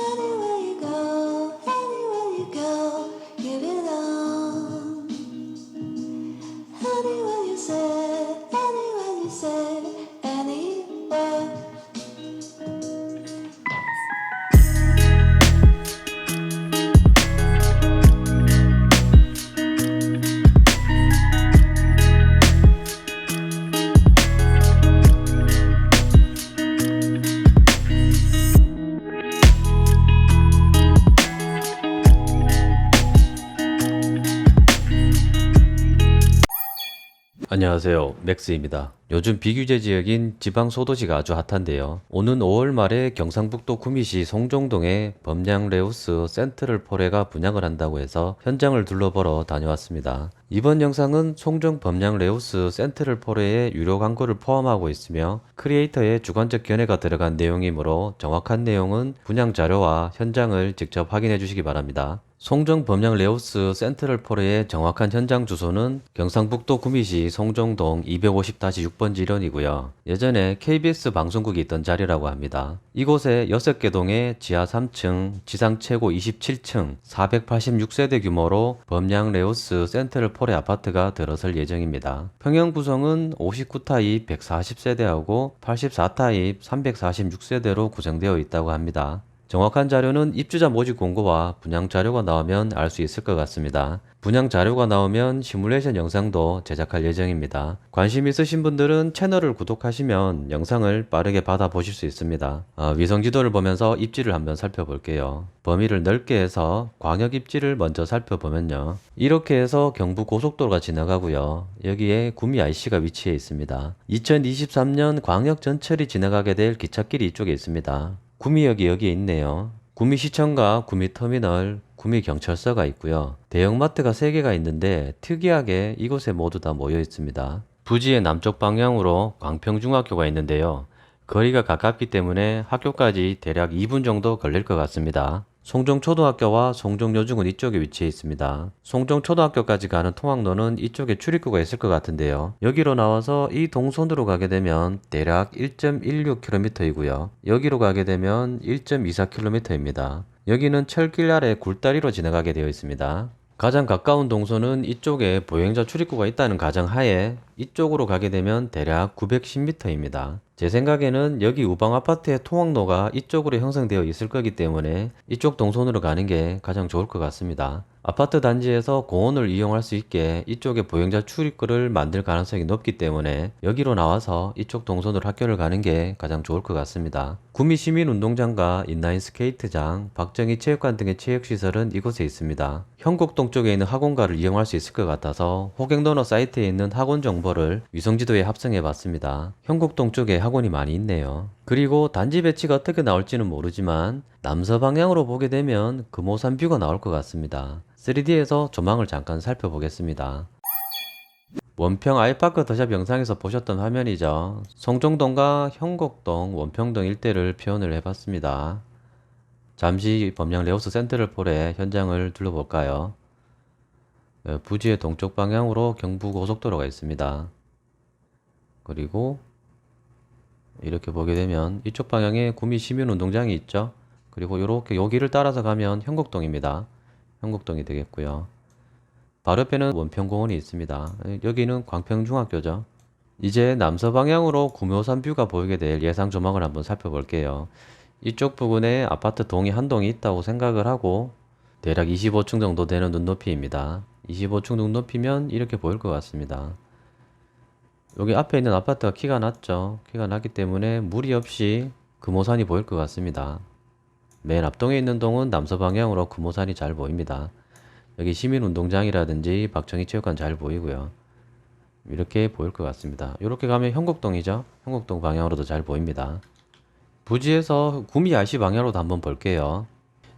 Anywhere you go, anywhere you go, you belong. Anywhere you say, anywhere. 안녕하세요, 맥스입니다. 요즘 비규제 지역인 지방 소도시가 아주 핫한데요. 오는 5월 말에 경상북도 구미시 송정동에 범양 레우스 센트럴 포레가 분양을 한다고 해서 현장을 둘러보러 다녀왔습니다. 이번 영상은 송정 범양 레우스 센트럴 포레의 유료 광고를 포함하고 있으며 크리에이터의 주관적 견해가 들어간 내용이므로 정확한 내용은 분양 자료와 현장을 직접 확인해 주시기 바랍니다. 송정 범양 레우스 센트럴 포레의 정확한 현장 주소는 경상북도 구미시 송정동 250-6번지 일원이고요. 예전에 KBS 방송국이 있던 자리라고 합니다. 이곳에 6개 동에 지하 3층, 지상 최고 27층, 486세대 규모로 범양 레우스 센트럴 포레 아파트가 들어설 예정입니다. 평형 구성은 59타입 140세대하고 84타입 346세대로 구성되어 있다고 합니다. 정확한 자료는 입주자 모집 공고와 분양 자료가 나오면 알 수 있을 것 같습니다. 분양 자료가 나오면 시뮬레이션 영상도 제작할 예정입니다. 관심 있으신 분들은 채널을 구독하시면 영상을 빠르게 받아보실 수 있습니다. 위성 지도를 보면서 입지를 한번 살펴볼게요. 범위를 넓게 해서 광역 입지를 먼저 살펴보면요. 이렇게 해서 경부 고속도로가 지나가고요. 여기에 구미 IC가 위치해 있습니다. 2023년 광역 전철이 지나가게 될 기찻길이 이쪽에 있습니다. 구미역이 여기에 있네요. 구미시청과 구미터미널, 구미경찰서가 있고요. 대형마트가 3개가 있는데 특이하게 이곳에 모두 다 모여 있습니다. 부지의 남쪽 방향으로 광평중학교가 있는데요. 거리가 가깝기 때문에 학교까지 대략 2분 정도 걸릴 것 같습니다. 송정초등학교와 송정여중은 이쪽에 위치해 있습니다. 송정초등학교까지 가는 통학로는 이쪽에 출입구가 있을 것 같은데요. 여기로 나와서 이 동선으로 가게 되면 대략 1.16km이고요. 여기로 가게 되면 1.24km입니다. 여기는 철길 아래 굴다리로 지나가게 되어 있습니다. 가장 가까운 동선은 이쪽에 보행자 출입구가 있다는 가정하에 이쪽으로 가게 되면 대략 910m입니다. 제 생각에는 여기 우방 아파트의 통학로가 이쪽으로 형성되어 있을 거기 때문에 이쪽 동선으로 가는 게 가장 좋을 것 같습니다. 아파트 단지에서 공원을 이용할 수 있게 이쪽에 보행자 출입구를 만들 가능성이 높기 때문에 여기로 나와서 이쪽 동선으로 학교를 가는 게 가장 좋을 것 같습니다. 구미시민운동장과 인라인 스케이트장, 박정희 체육관 등의 체육시설은 이곳에 있습니다. 형곡동 쪽에 있는 학원가를 이용할 수 있을 것 같아서 호갱도너 사이트에 있는 학원 정보를 위성지도에 합성해 봤습니다. 형곡동 쪽에 학원이 많이 있네요. 그리고 단지 배치가 어떻게 나올지는 모르지만 남서 방향으로 보게 되면 금오산 뷰가 나올 것 같습니다. 3D에서 조망을 잠깐 살펴보겠습니다. 원평 아이파크 더샵 영상에서 보셨던 화면이죠. 송정동과 형곡동, 원평동 일대를 표현을 해봤습니다. 잠시 범양 레우스 센트럴 폴의 현장을 둘러볼까요? 부지의 동쪽 방향으로 경부고속도로가 있습니다. 그리고 이렇게 보게 되면 이쪽 방향에 구미 시민운동장이 있죠. 그리고 이렇게 여기를 따라서 가면 형곡동입니다. 형곡동이 되겠고요. 바로 옆에는 원평공원이 있습니다. 여기는 광평중학교죠. 이제 남서 방향으로 구묘산 뷰가 보이게 될 예상 조망을 한번 살펴볼게요. 이쪽 부분에 아파트 동이 한 동이 있다고 생각을 하고 대략 25층 정도 되는 눈높이입니다. 25층 눈높이면 이렇게 보일 것 같습니다. 여기 앞에 있는 아파트가 키가 낮죠. 키가 낮기 때문에 무리 없이 금오산이 보일 것 같습니다. 맨 앞동에 있는 동은 남서 방향으로 금오산이 잘 보입니다. 여기 시민운동장이라든지 박정희 체육관 잘 보이고요. 이렇게 보일 것 같습니다. 이렇게 가면 형곡동이죠. 형곡동 방향으로도 잘 보입니다. 부지에서 구미 IC 방향으로도 한번 볼게요.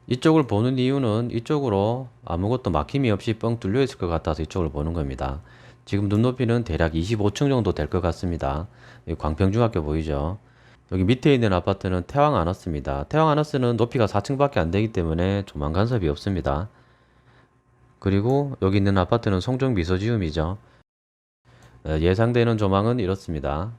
이쪽을 보는 이유는 이쪽으로 아무것도 막힘이 없이 뻥 뚫려 있을 것 같아서 이쪽을 보는 겁니다. 지금 눈높이는 대략 25층 정도 될 것 같습니다. 여기 광평중학교 보이죠? 여기 밑에 있는 아파트는 태왕아너스입니다. 태왕아너스는 높이가 4층밖에 안 되기 때문에 조망 간섭이 없습니다. 그리고 여기 있는 아파트는 송정미소지움이죠. 예상되는 조망은 이렇습니다.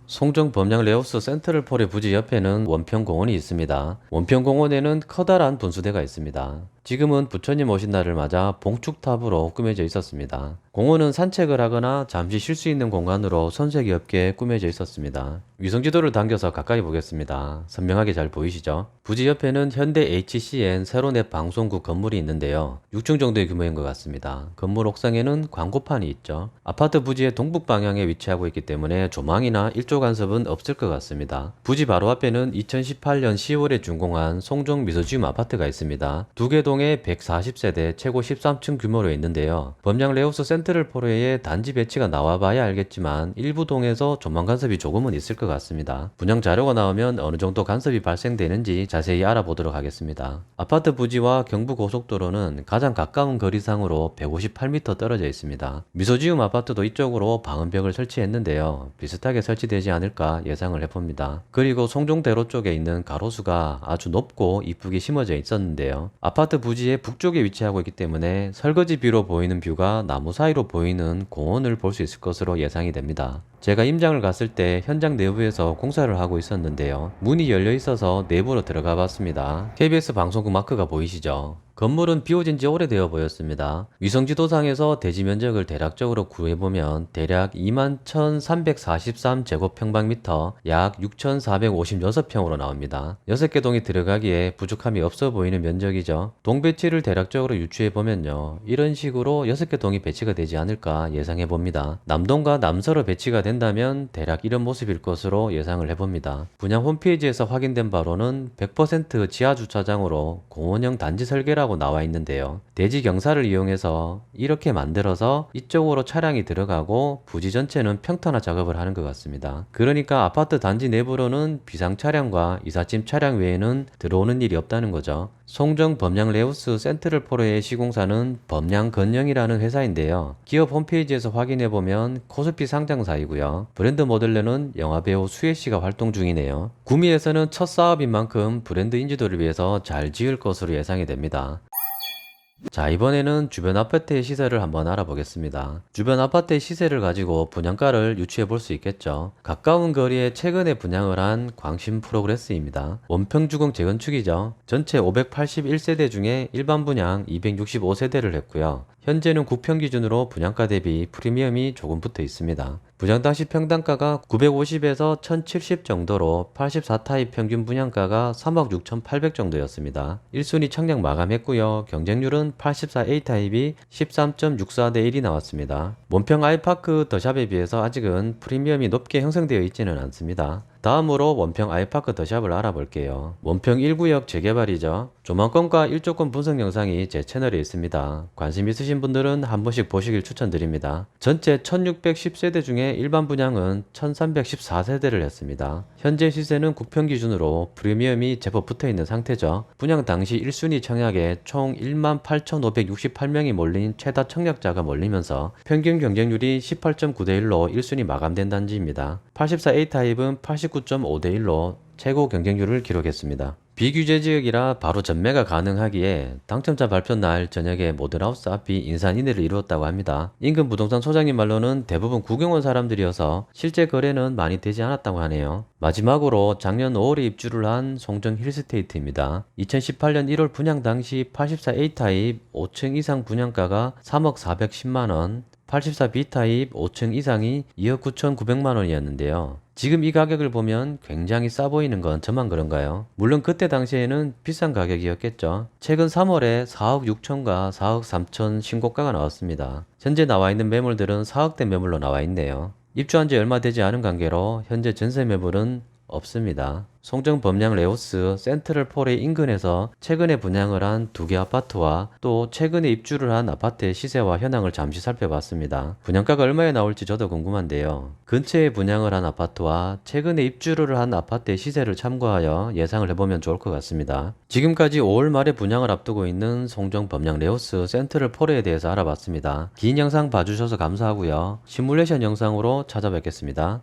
송정 범양 레오스 센트럴폴의 부지 옆에는 원평공원이 있습니다. 원평공원에는 커다란 분수대가 있습니다. 지금은 부처님 오신 날을 맞아 봉축탑으로 꾸며져 있었습니다. 공원은 산책을 하거나 잠시 쉴 수 있는 공간으로 손색이 없게 꾸며져 있었습니다. 위성지도를 당겨서 가까이 보겠습니다. 선명하게 잘 보이시죠? 부지 옆에는 현대 HCN 세로넷 방송국 건물이 있는데요. 6층 정도의 규모인 것 같습니다. 건물 옥상에는 광고판이 있죠. 아파트 부지의 동북 방향에 위치하고 있기 때문에 조망이나 일조 간섭은 없을 것 같습니다. 부지 바로 앞에는 2018년 10월에 준공한 송정 미소지움 아파트가 있습니다. 두 개 동에 140세대 최고 13층 규모로 있는데요. 범양 레오스 센트럴포레에 단지 배치가 나와봐야 알겠지만 일부 동에서 조망 간섭이 조금은 있을 것 같습니다. 분양 자료가 나오면 어느 정도 간섭이 발생되는지 자세히 알아보도록 하겠습니다. 아파트 부지와 경부고속도로는 가장 가까운 거리상으로 158m 떨어져 있습니다. 미소지움 아파트도 이쪽으로 방음벽을 설치했는데요. 비슷하게 설치되지 않을까 예상을 해봅니다. 그리고 송정대로 쪽에 있는 가로수가 아주 높고 이쁘게 심어져 있었는데요. 아파트 부지의 북쪽에 위치하고 있기 때문에 설거지 뷰로 보이는 뷰가 나무 사이로 보이는 공원을 볼 수 있을 것으로 예상이 됩니다. 제가 임장을 갔을 때 현장 내부에서 공사를 하고 있었는데요. 문이 열려 있어서 내부로 들어가 봤습니다. KBS 방송국 마크가 보이시죠? 건물은 비워진 지 오래되어 보였습니다. 위성지도상에서 대지 면적을 대략적으로 구해보면 대략 21,343제곱평방미터 약 6,456평으로 나옵니다. 6개 동이 들어가기에 부족함이 없어 보이는 면적이죠. 동 배치를 대략적으로 유추해보면요. 이런 식으로 6개 동이 배치가 되지 않을까 예상해봅니다. 남동과 남서로 배치가 된다면 대략 이런 모습일 것으로 예상을 해봅니다. 분양 홈페이지에서 확인된 바로는 100% 지하주차장으로 공원형 단지 설계라고 나와 있는데요. 대지 경사를 이용해서 이렇게 만들어서 이쪽으로 차량이 들어가고 부지 전체는 평탄화 작업을 하는 것 같습니다. 그러니까 아파트 단지 내부로는 비상 차량과 이삿짐 차량 외에는 들어오는 일이 없다는 거죠. 송정 범양 레우스 센트럴포레의 시공사는 범양건영이라는 회사인데요. 기업 홈페이지에서 확인해보면 코스피 상장사이고요. 브랜드 모델로는 영화배우 수혜씨가 활동 중이네요. 구미에서는 첫 사업인 만큼 브랜드 인지도를 위해서 잘 지을 것으로 예상이 됩니다. 자, 이번에는 주변 아파트의 시세를 한번 알아보겠습니다. 주변 아파트의 시세를 가지고 분양가를 유추해 볼 수 있겠죠. 가까운 거리에 최근에 분양을 한 광신 프로그레스입니다. 원평주공 재건축이죠. 전체 581세대 중에 일반 분양 265세대를 했고요. 현재는 구평 기준으로 분양가 대비 프리미엄이 조금 붙어 있습니다. 분양 당시 평당가가 950에서 1070 정도로 84타입 평균 분양가가 3억 6,800 정도였습니다. 1순위 청약 마감했고요. 경쟁률은 84A 타입이 13.64대 1이 나왔습니다. 원평 아이파크 더샵에 비해서 아직은 프리미엄이 높게 형성되어 있지는 않습니다. 다음으로 원평 아이파크 더샵을 알아볼게요. 원평 1구역 재개발이죠. 조망권과 일조권 분석 영상이 제 채널에 있습니다. 관심 있으신 분들은 한 번씩 보시길 추천드립니다. 전체 1610세대 중에 일반 분양은 1314세대를 했습니다. 현재 시세는 국평 기준으로 프리미엄이 제법 붙어있는 상태죠. 분양 당시 1순위 청약에 총 18,568명이 몰린 최다 청약자가 몰리면서 평균 경쟁률이 18.9대1로 1순위 마감된 단지입니다. 84A 타입은 89.5대1로 최고 경쟁률을 기록했습니다. 비규제 지역이라 바로 전매가 가능하기에 당첨자 발표 날 저녁에 모델하우스 앞이 인산인해를 이루었다고 합니다. 인근 부동산 소장님 말로는 대부분 구경온 사람들이어서 실제 거래는 많이 되지 않았다고 하네요. 마지막으로 작년 5월에 입주를 한 송정 힐스테이트입니다. 2018년 1월 분양 당시 84A 타입 5층 이상 분양가가 3억 410만원, 84B 타입 5층 이상이 2억 9,900만원이었는데요. 지금 이 가격을 보면 굉장히 싸 보이는 건 저만 그런가요? 물론 그때 당시에는 비싼 가격이었겠죠. 최근 3월에 4억 6천과 4억 3천 신고가가 나왔습니다. 현재 나와 있는 매물들은 4억대 매물로 나와 있네요. 입주한 지 얼마 되지 않은 관계로 현재 전세 매물은 없습니다. 송정 범양 레오스 센트럴포레 인근에서 최근에 분양을 한 두 개 아파트와 또 최근에 입주를 한 아파트의 시세와 현황을 잠시 살펴봤습니다. 분양가가 얼마에 나올지 저도 궁금한데요. 근처에 분양을 한 아파트와 최근에 입주를 한 아파트의 시세를 참고하여 예상을 해보면 좋을 것 같습니다. 지금까지 5월 말에 분양을 앞두고 있는 송정 범양 레오스 센트럴포레에 대해서 알아봤습니다. 긴 영상 봐주셔서 감사하고요. 시뮬레이션 영상으로 찾아뵙겠습니다.